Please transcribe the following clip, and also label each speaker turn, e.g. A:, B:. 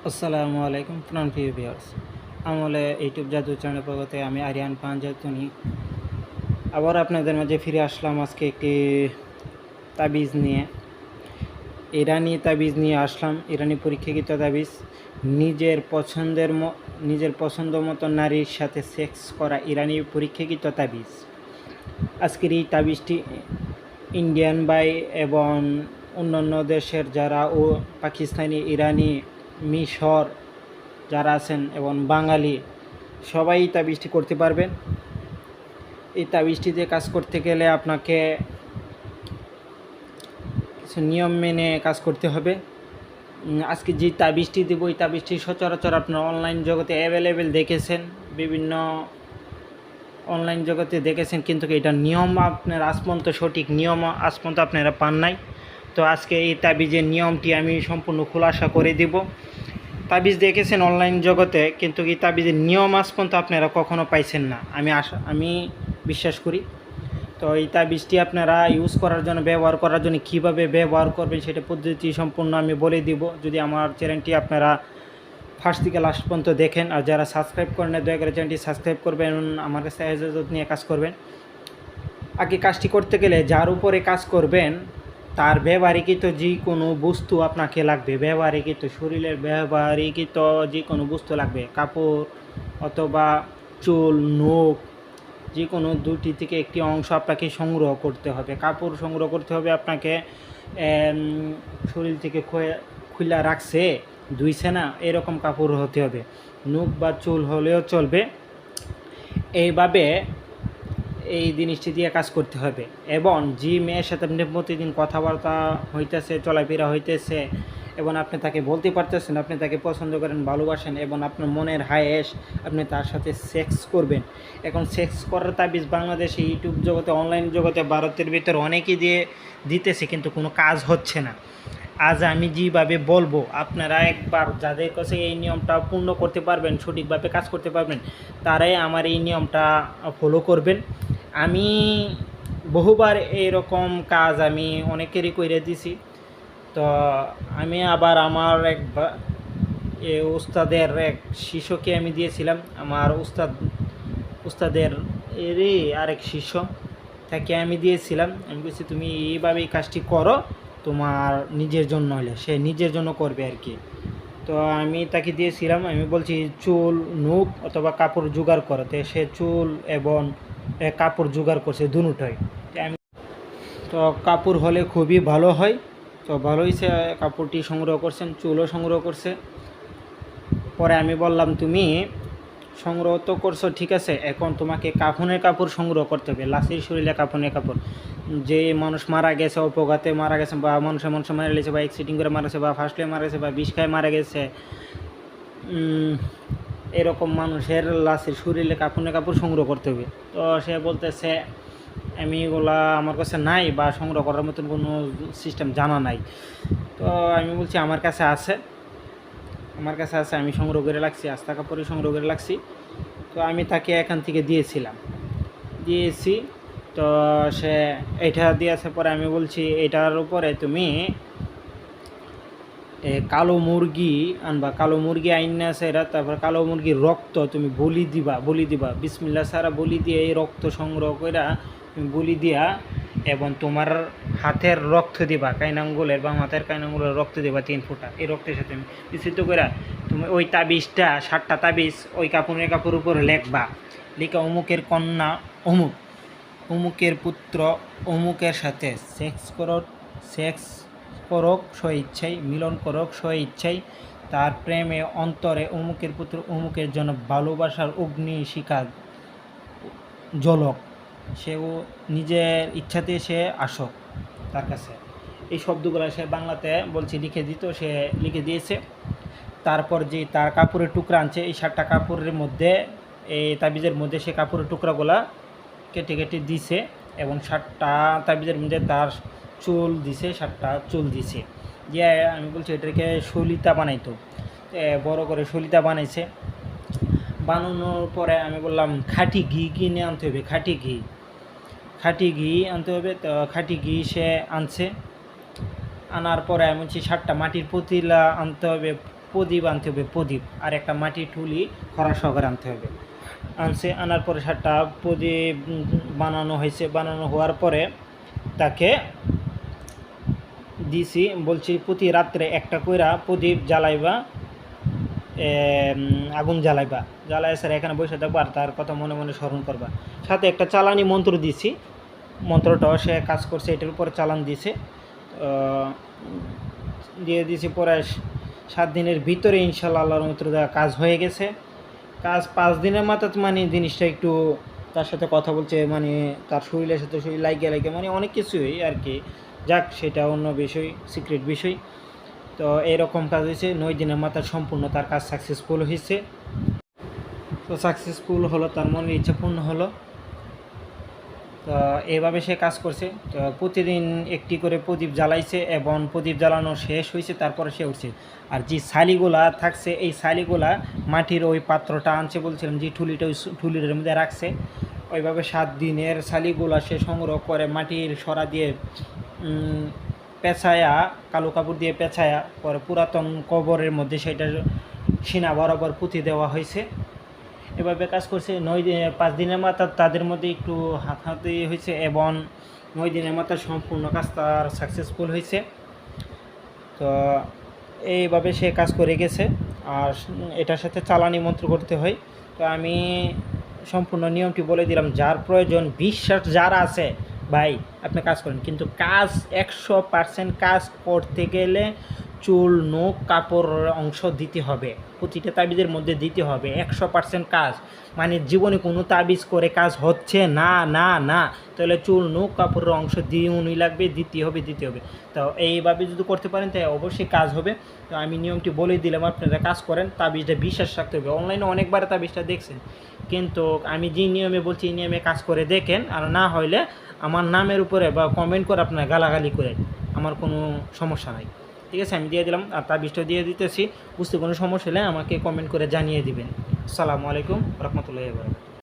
A: আসসালামু আলাইকুম প্রিয় ভিউয়ার্স। আমলে ইউটিউব জাদু চ্যানেল পক্ষ থেকে আমি আরিয়ান পাঞ্জাতনি আবার আপনাদের মাঝে ফিরে আসলাম আজকে একটি তাবিজ নিয়ে। ইরানি তাবিজ নিয়ে আসলাম, ইরানি পরীক্ষাকৃত তাবিজ। নিজের পছন্দ মতো নারীর সাথে সেক্স করা ইরানি পরীক্ষাকৃত তাবিজ। আজকের এই তাবিজটি ইন্ডিয়ান বাই এবং অন্যান্য দেশের যারা পাকিস্তানি, ইরানি, মিশর যারা আছেন এবং বাঙালি সবাই এই তাবিজটি করতে পারবেন। এই তাবিজটিতে কাজ করতে গেলে আপনাকে কিছু নিয়ম মেনে কাজ করতে হবে। আজকে যে তাবিজটি দেব, এই তাবিজটি সচরাচর আপনারা অনলাইন জগতে অ্যাভেলেবেল দেখেছেন, বিভিন্ন অনলাইন জগতে দেখেছেন, কিন্তু এটার নিয়ম আপনার আজপর্যন্ত সঠিক নিয়ম আজপর্যন্ত আপনারা পান নাই। তো আজকে এই তাবিজের নিয়মটি আমি সম্পূর্ণ খোলাসা করে দিব। তাবিজ দেখেছেন অনলাইন জগতে, কিন্তু এই তাবিজের নিয়ম আজ পর্যন্ত আপনারা কখনো পাইছেন না, আমি বিশ্বাস করি। তো এই তাবিজটি আপনারা ইউজ করার জন্য, ব্যবহার করার জন্য কীভাবে ব্যবহার করবেন সেটা পদ্ধতি সম্পূর্ণ আমি বলে দিব, যদি আমার চ্যানেলটি আপনারা ফার্স্ট থেকে লাস্ট পর্যন্ত দেখেন। আর যারা সাবস্ক্রাইব করেন দয়া করে চ্যানেলটি সাবস্ক্রাইব করবেন, আমার কাছে ইজাজত নিয়ে কাজ করবেন। আগে কাজটি করতে গেলে যার উপরে কাজ করবেন তার ব্যবহারিকৃত যে কোনো বস্তু আপনাকে লাগবে, শরীরের ব্যবহারিকৃত যে কোনো বস্তু লাগবে, কাপড় অথবা চুল, নখ, যে কোনো দুটি থেকে একটি অংশ আপনাকে সংগ্রহ করতে হবে। কাপড় সংগ্রহ করতে হবে আপনাকে, শরীর থেকে খুলে রাখছে, ধুইছে না এরকম কাপড় হতে হবে। নখ বা চুল হলেও চলবে। এইভাবে এই জিনিসটি দিয়ে কাজ করতে হবে। এবং যে মেয়ের সাথে আপনি প্রতিদিন কথাবার্তা হইতেছে, চলাফেরা হইতেছে, এবং আপনি তাকে বলতে পারতেছেন আপনি তাকে পছন্দ করেন, ভালোবাসেন, এবং আপনার মনের হায়েস আপনি তার সাথে সেক্স করবেন। এখন সেক্স করার তাবিজ বাংলাদেশে ইউটিউব জগতে, অনলাইন জগতে, ভারতের ভিতরে অনেকেই দিতেছে, কিন্তু কোনো কাজ হচ্ছে না। আজ আমি যেভাবে বলবো আপনারা একবার যাদের কাছে এই নিয়মটা পূর্ণ করতে পারবেন, সঠিকভাবে কাজ করতে পারবেন, তারাই আমার এই নিয়মটা ফলো করবেন। আমি বহুবার এইরকম কাজ আমি অনেকেরই করে দিছি। তো আমি আবার আমার উস্তাদের এক শিষ্যকে আমি দিয়েছিলাম, আমার উস্তাদের এরই আরেক শিষ্য তাকে আমি দিয়েছিলাম। আমি বলছি তুমি এইভাবেই কাজটি করো, তোমার নিজের জন্য হলে, সে নিজের জন্য করবে আর কি। তো আমি তাকে দিয়েছিলাম, আমি বলছি চুল, নখ অথবা কাপড় জোগাড় করতে, সে চুল এবং কাপড় জোগাড় করছে দুটোই। তো কাপড় হলে খুবই ভালো হয়। তো ভালোই সে কাপড়টি সংগ্রহ করছেন, চুলও সংগ্রহ করছে। পরে আমি বললাম তুমি সংগ্রহ তো করছো ঠিক আছে, এখন তোমাকে কাফনের কাপড় সংগ্রহ করতে হবে, লাশের শরীরে কাফনের কাপড়। যে মানুষ মারা গেছে, অপঘাতে মারা গেছে, বা মানুষ মারা গেছে, বা অ্যাক্সিডেন্ট করে মারা গেছে, বা ফার্স্টে মারা গেছে, বা বিষ খায় মারা গেছে, এরকম মানুষের লাশের শরীরে কাফনের কাপড় সংগ্রহ করতে হবে। তো সে বলতেছে আমি এগুলা আমার কাছে নাই, বা সংগ্রহ করার মতন কোনো সিস্টেম জানা নাই। তো আমি বলছি আমার কাছে আছে, আমি সংগ্রহ করে রাখছি, আস্থা কাপড়ে সংগ্রহ করে রাখছি। তো আমি তাকে এখান থেকে দিয়েছি। তো সে এটা দিয়েছে। পরে আমি বলছি এটার উপরে তুমি কালো মুরগি আনবা, কালো মুরগি আইনা আছে এরা, তারপর কালো মুরগির রক্ত তুমি বলি দিবা বিসমিল্লাহ সারা বলি দিয়ে এই রক্ত সংগ্রহ করে তুমি বলি দিয়া, এবং তোমার হাতের রক্ত দিবা, কাইনাঙ্গুলের বা মাথার কাইনাঙ্গুলের রক্ত দিবা 3 ফোঁটা। এই রক্তের সাথে তুমি মিশ্রিত করে তুমি ওই তাবিজটা 7টা তাবিজ ওই কাপড়ের উপর লেখবা। লিখা অমুকের কন্যা অমুকের পুত্র অমুকের সাথে সেক্স করক স্বইচ্ছায়, মিলন করক স্বইচ্ছায়, তার প্রেমে অন্তরে অমুকের পুত্র অমুকের জন্য ভালোবাসার অগ্নি শিখা জ্বলক, সেও নিজের ইচ্ছাতে সে আসক তার কাছে। এই শব্দগুলো সে বাংলাতে বলছি লিখে দিত, সে লিখে দিয়েছে। তারপর যে তার কাপড়ের টুকরা আনছে, এই 7টা কাপড়ের মধ্যে, এই তাবিজের মধ্যে সে কাপড়ের টুকরাগুলা কেটে দিছে, এবং 7টা তাবিজের মধ্যে তার চুল দিছে, 7টা চুল দিছে দিয়ে আমি বলছি এটাকে সলিতা বানাইতো, বড় করে সলিতা বানাইছে। বানানোর পরে আমি বললাম খাঁটি ঘি কিনে আনতে হবে, খাঁটি ঘি আনতে হবে। তো খাঁটি ঘি সে আনছে। আনার পরে আমি বলছি 7টা মাটির পাতিলা আনতে হবে, প্রদীপ আনতে হবে, প্রদীপ আর একটা মাটির ঠুলি খরা সহকারে আনতে হবে। আনছে, আনার পরে 7টা প্রদীপ বানানো হয়েছে। বানানো হওয়ার পরে তাকে দিছি, বলছি প্রতি রাত্রে একটা কইরা প্রদীপ জ্বালাইবা, আগুন জ্বালাইবা, জ্বালাই স্যার এখানে বসে থাকবা আর তার কথা মনে মনে স্মরণ করবা। সাথে একটা চালানি মন্ত্র দিছি, মন্ত্রটাও সে কাজ করছে, এটার উপরে চালান দিছে, দিয়ে দিছি। পরে 7 দিনের ভিতরে ইনশাল্লাহ আল্লাহর মন্ত্র দেওয়া কাজ হয়ে গেছে। কাজ 5 দিনের মাথায় মানে জিনিসটা একটু তার সাথে কথা বলছে, মানে তার শরীরের সাথে শরীর লাগে মানে অনেক কিছুই আর কি। যাক, সেটা অন্য বিষয়, সিক্রেট বিষয়। তো এইরকম কাজ হয়েছে, 9 দিনের মাথায় সম্পূর্ণ তার কাজ সাকসেসফুল হয়েছে। তো সাকসেসফুল হলো, তার মনের ইচ্ছা পূর্ণ হলো। তো এইভাবে সে কাজ করছে। তো প্রতিদিন একটি করে প্রদীপ জ্বালাইছে এবং প্রদীপ জ্বালানো শেষ হয়েছে, তারপরে সে উঠছে। আর যে শালিগুলা থাকছে, এই শালিগুলা মাটির ওই পাত্রটা আনছে, বলছিলাম যে ঠুলিটা, ওই ঠুলির মধ্যে রাখছে। ওইভাবে 7 দিনের শালিগুলা সে সংগ্রহ করে মাটির সরা দিয়ে পেঁচায়া, কালো কাপড় দিয়ে পেঁচায়া, পরে পুরাতন কবরের মধ্যে সেটা সিনা বরাবর পুঁতি দেওয়া হয়েছে। এভাবে কাজ করছে। 5 দিনের মাথা তাদের মধ্যে একটু হাতাহাতি হয়েছে এবং 9 দিনের মাথা সম্পূর্ণ কাজ তার সাকসেসফুল হয়েছে। তো এইভাবে সে কাজ করে গেছে। আর এটার সাথে চালানি মন্ত্র করতে হয়। তো আমি সম্পূর্ণ নিয়মটি বলে দিলাম। যার প্রয়োজন, বিশ্বাস যার আছে, ভাই আপনি কাজ করেন, কিন্তু কাজ 100% কাজ করতে গেলে চুল, নখ, কাপড়ের অংশ দিতে হবে, প্রতিটা তাবিজের মধ্যে দিতে হবে। 100% কাজ, মানে জীবনে কোনো তাবিজ করে কাজ হচ্ছে না না না, তাহলে চুল, নখ, কাপড়ের অংশ দিয়েই লাগবে, দিতে হবে। তো এইভাবে যদি করতে পারেন তাই অবশ্যই কাজ হবে। তো আমি নিয়মটি বলে দিলাম, আপনারা কাজ করেন। তাবিজটা বিশ্বাস রাখতে হবে। অনলাইনে অনেকবার তাবিজটা দেখছেন, কিন্তু আমি যে নিয়মে বলছি এই নিয়মে কাজ করে দেখেন। আর না হইলে আমার নামের উপরে বা কমেন্ট করে আপনারা গালাগালি করে, আমার কোনো সমস্যা নাই। ঠিক আছে, আমি দিয়ে দিলাম। আর তাবিজটা দিয়ে দিতেছি, বুঝতে কোনো সমস্যা হলে আমাকে কমেন্ট করে জানিয়ে দিবেন। আসসালামু আলাইকুম রহমতুল্লাহি ওয়া বারাকাতুহু।